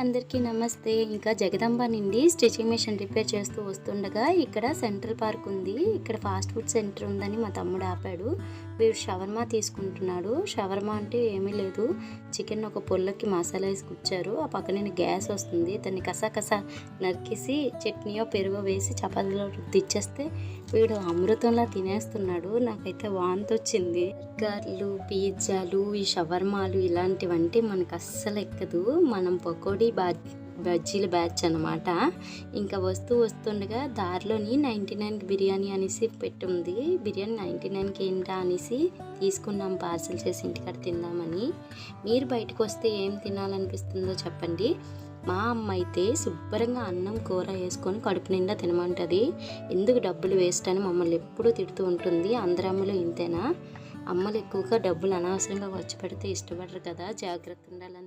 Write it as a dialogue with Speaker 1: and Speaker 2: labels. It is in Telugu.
Speaker 1: అందరికీ నమస్తే. ఇంకా జగదంబ నుండి స్టిచింగ్ మిషన్ రిపేర్ చేస్తూ వస్తుండగా ఇక్కడ సెంట్రల్ పార్క్ ఉంది, ఇక్కడ ఫాస్ట్ ఫుడ్ సెంటర్ ఉందని మా తమ్ముడు ఆపాడు. వీడు షవర్మా తీసుకుంటున్నాడు. షవర్మా అంటే ఏమీ లేదు, చికెన్ ఒక పొల్లకి మసాలా వేసి కూర్చారు. ఆ పక్కన గ్యాస్ వస్తుంది, దాన్ని కసా నరికేసి చట్నీయో పెరుగో వేసి చపాతీలో రుద్దిచ్చేస్తే వీడు అమృతంలా తినేస్తున్నాడు. నాకైతే వాంతి వచ్చింది. బర్గర్లు, పిజ్జాలు, ఈ షవర్మాలు ఇలాంటివంటే మనకు అస్సలు ఎక్కదు. మనం పకోడీ బజ్జీల బ్యాచ్ అనమాట. ఇంకా వస్తుండగా దారిలోని 99కి బిర్యానీ అనేసి పెట్టుంది. బిర్యానీ 99కి ఏంటా అనేసి తీసుకున్నాం, పార్సల్ చేసి ఇంటికాడ తిందామని. మీరు బయటకు వస్తే ఏం తినాలనిపిస్తుందో చెప్పండి. మా అమ్మ అయితే శుభ్రంగా అన్నం కూర వేసుకొని కడుపు నిండా తినమంటుంది. ఎందుకు డబ్బులు వేస్ట్ అని మమ్మల్ని ఎప్పుడూ తిడుతూ ఉంటుంది. అందరి అమ్మలు ఇంతేనా? అమ్మలు ఎక్కువగా డబ్బులు అనవసరంగా ఖర్చు పెడితే ఇష్టపడరు కదా, జాగ్రత్త ఉండాలని